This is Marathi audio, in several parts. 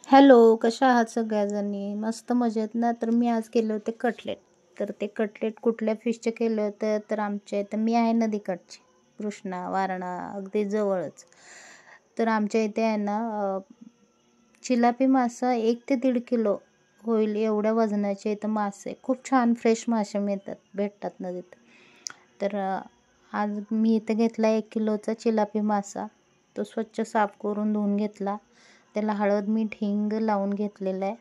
हॅलो, कशा आहात सगळ्याजणी? मस्त मजेत ना? तर मी आज केले होते कटलेट. तर ते कटलेट कुठल्या फिशचे केले होते तर आमच्या इथं मी आहे नदीकडची, कृष्णा, वारणा अगदी जवळच. तर आमच्या इथे आहे ना चिलापी मासा 1 ते 1.5 किलो होईल एवढ्या वजनाचे इथं मासे खूप छान फ्रेश मासे भेटतात नदीत. तर आज मी इथं घेतला 1 किलोचा चिलापी मासा. तो स्वच्छ साफ करून धुवून घेतला. त्याला हळद मीठ हिंग लावून घेतलेलं आहे.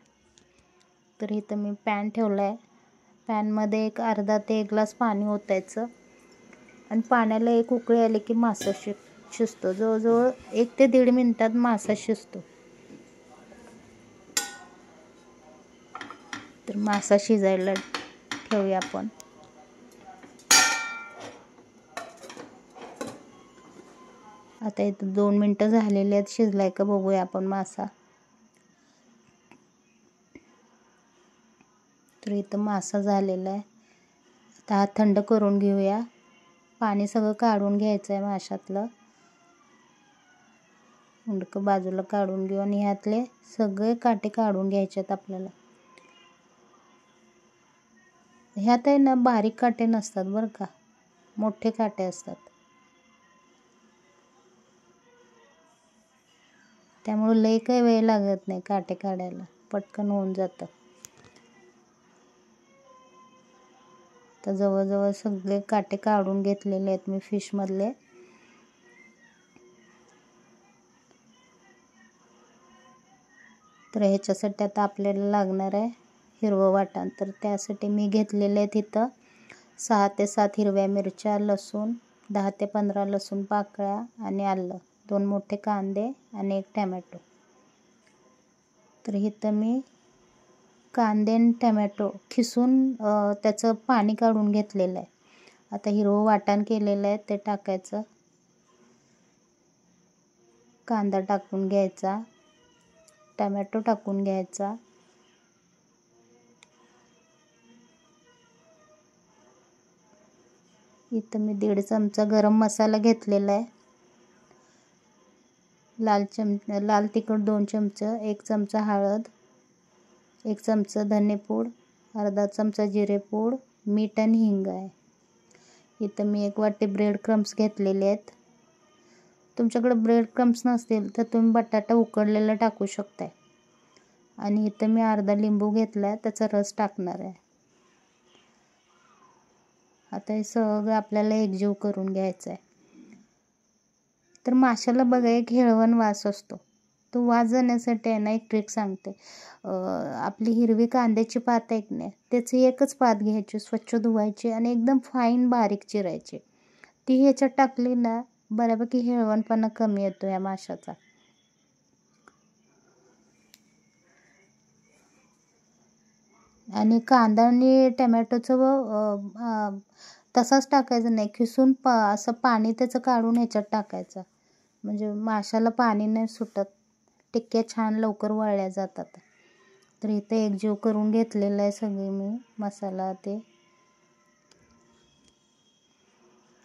तर इथं मी पॅन ठेवला आहे. पॅनमध्ये एक अर्धा ते 1 ग्लास पाणी ओतायचं आणि पाण्याला एक उकळी आली की मासा शिजतो. जवळजवळ 1 ते 1.5 मिनिटात मासा शिजतो. तर मासा शिजायला ठेवूया आपण. आता इथं 2 मिनटं झालेली आहेत. शिजलाय का बघूया आपण मासा. तर इथं मासा झालेला आहे. आता हा थंड करून घेऊया. पाणी सगळं काढून घ्यायचं आहे माशातलं. उंडकं बाजूला काढून घेऊ आणि ह्यातले सगळे काटे काढून घ्यायचे आहेत आपल्याला. ह्यात आहे ना बारीक काटे नसतात बरं का, मोठे काटे असतात. त्यामुळे लई काही वेळ लागत नाही काटे काढायला, पटकन होऊन जातं. तर जवळजवळ सगळे काटे काढून घेतलेले आहेत मी फिशमधले. तर ह्याच्यासाठी आता आपल्याला लागणार आहे हिरवं वाटण. तर त्यासाठी मी घेतलेले आहेत इथं 6 ते 7 हिरव्या मिरच्या, लसूण 10 ते 15 लसूण पाकळ्या आणि आलं, 2 मोठे कांदे आणि 1 टॅमॅटो. तर इथं मी कांदे आणि टॅमॅटो खिसून त्याचं पाणी काढून घेतलेलं आहे. आता हिरवं वाटण केलेलं आहे ते टाकायचं. कांदा टाकून घ्यायचा, टॅमॅटो टाकून घ्यायचा. इथं मी 1.5 चमचा गरम मसाला घेतलेला आहे. लाल तिखट 2 चमचे, 1 चमचा हळद, 1 चमचा धनेपूड, अर्धा चमचा जिरेपूड, मीठ आणि हिंग आहे. इथं मी 1 वाटी ब्रेड क्रम्स घेतलेले आहेत. तुमच्याकडे ब्रेड क्रम्स नसतील तर तुम्ही बटाटा उकडलेला टाकू शकताय. आणि इथं मी अर्धा लिंबू घेतला आहे, त्याचा रस टाकणार आहे. आता हे सगळं आपल्याला एकजीव करून घ्यायचं आहे. तर माशाला बघा एक हेळवण वास असतो. तो वास जाण्यासाठी आहे ना एक ट्रिक सांगते. आपली हिरवी कांद्याची पात आहे की नाही, त्याची एकच पात घ्यायची, स्वच्छ धुवायची आणि एकदम फाईन बारीक चिरायची. ती ह्याच्यात टाकली ना बऱ्यापैकी हेळवणपणा कमी येतो या माशाचा. आणि कांदा आणि टमॅटोचं तसाच टाकायचं नाही, खिसून असं पाणी त्याचं काढून ह्याच्यात टाकायचं. म्हणजे माशाला पाणी नाही सुटत, टिक्क्या छान लवकर वळल्या जातात. तर इथं एकजीव करून घेतलेलं आहे सगळी मी मसाला ते.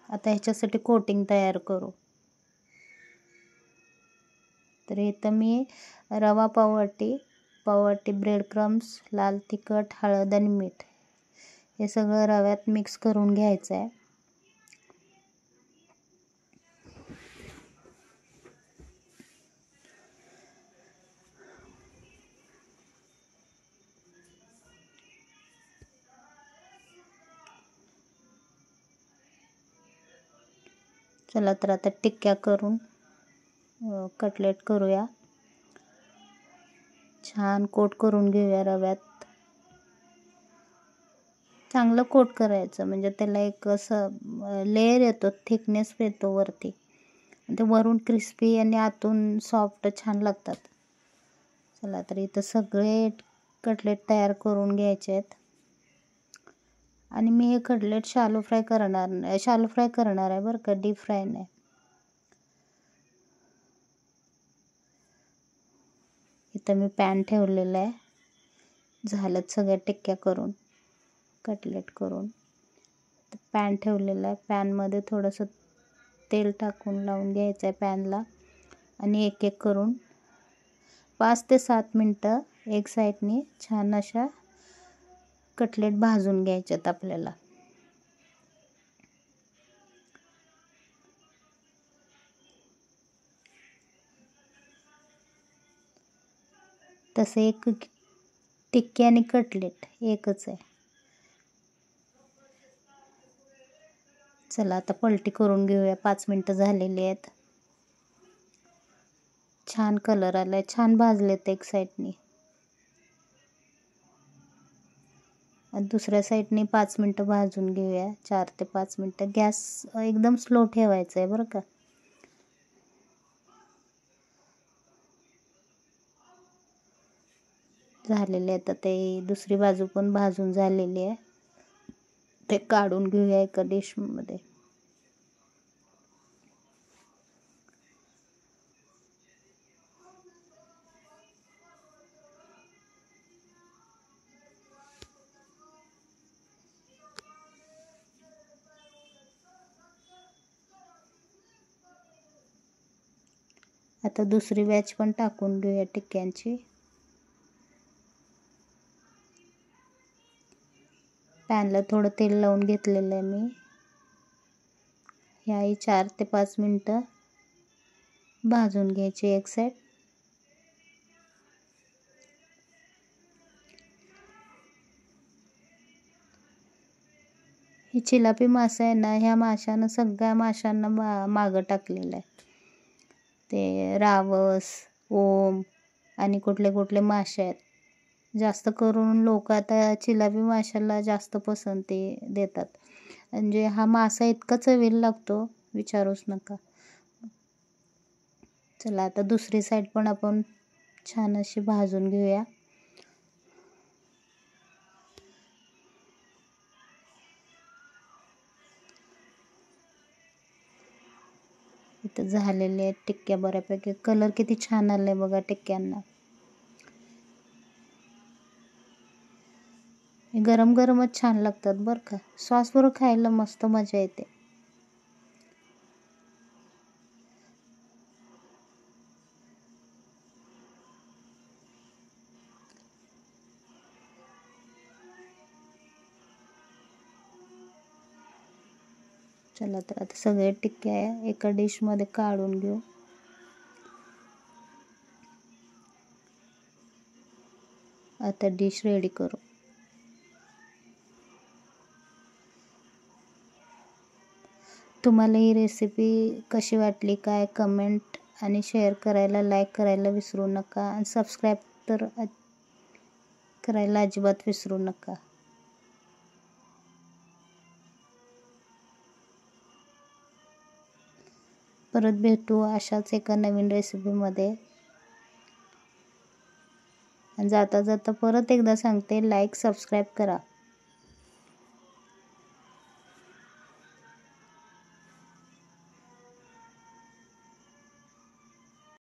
आता ह्याच्यासाठी कोटिंग तयार करू. तर इथं मी रवा पाववाटी ब्रेड क्रम्स, लाल तिखट, हळद आणि मीठ हे सगळं रव्यात मिक्स करून घ्यायचं आहे. चला तर आता टिक्क्या करून कटलेट करूया. छान कोट करून घेऊया रव्यात. चांगलं कोट करायचं म्हणजे त्याला एक असं लेयर येतो, थिकनेस येतो वरती. ते वरून क्रिस्पी आणि आतून सॉफ्ट छान लागतात. चला तर इथं सगळे कटलेट तयार करून घ्यायचे आहेत. आणि मी हे कटलेट शालो फ्राय करणार आहे बरं का, डीप फ्राय नाही. इथं मी पॅन ठेवलेला आहे. झालं सगळ्या टिक्क्या करून, कटलेट करून. पॅन ठेवलेला आहे. पॅनमध्ये थोडंसं तेल टाकून लावून घ्यायचं आहे पॅनला. आणि एक एक करून 5 ते 7 मिनटं एक साईडनी छान अशा कटलेट भाजून घ्यायच्यात आपल्याला. तसे एक टिक्की आणि कटलेट एकच आहे. चला आता पलटी करून घेऊया. 5 मिनटं झालेली आहेत. छान कलर आलाय, छान भाजलेत एक साईडनी. दुसऱ्या साईडनी 5 मिनटं भाजून घेऊया. 4 ते 5 मिनटं. गॅस एकदम स्लो ठेवायचा आहे बरं का. झालेले आहे. आता ते दुसरी बाजू पण भाजून झालेली आहे. ते काढून घेऊया एका डिशमध्ये. आता दुसरी बॅच पण टाकून घेऊया टिक्क्यांची. पॅनला थोडं तेल लावून घेतलेलं आहे मी. ह्याही 4 ते 5 मिनटं भाजून घ्यायची एक साईड. ही चिलापी मासा आहे ना, ह्या माशानं सगळ्या माशांना मागं टाकलेलं आहे. ते रावस, ओम आणि कुठले कुठले मासे आहेत. जास्त करून लोक आता चिलापी माशाला जास्त पसंती देतात. म्हणजे हा मासा इतका चवीला लागतो विचारूच नका. चला आता दुसरी साईड पण आपण छान अशी भाजून घेऊया. इथं झालेले आहेत टिक्क्या बऱ्यापैकी. कलर किती छान आलाय बघा टिक्क्यांना. गरम गरमच छान लागतात बरं का. सॉसबरोबर खायला मस्त मजा येते. चला तर आता सगळे टिक्क्या एका डिशमध्ये काढून घेऊ. आता डिश रेडी करू. तुम्हाला ही रेसिपी कशी वाटली काय कमेंट आणि शेअर करायला, लाईक करायला विसरू नका. आणि सबस्क्राईब तर करायला अजिबात विसरू नका. परत भेटू अशाच एका नवीन रेसिपीमध्ये. आणि जाता जाता परत एकदा सांगते, लाईक सबस्क्राईब करा.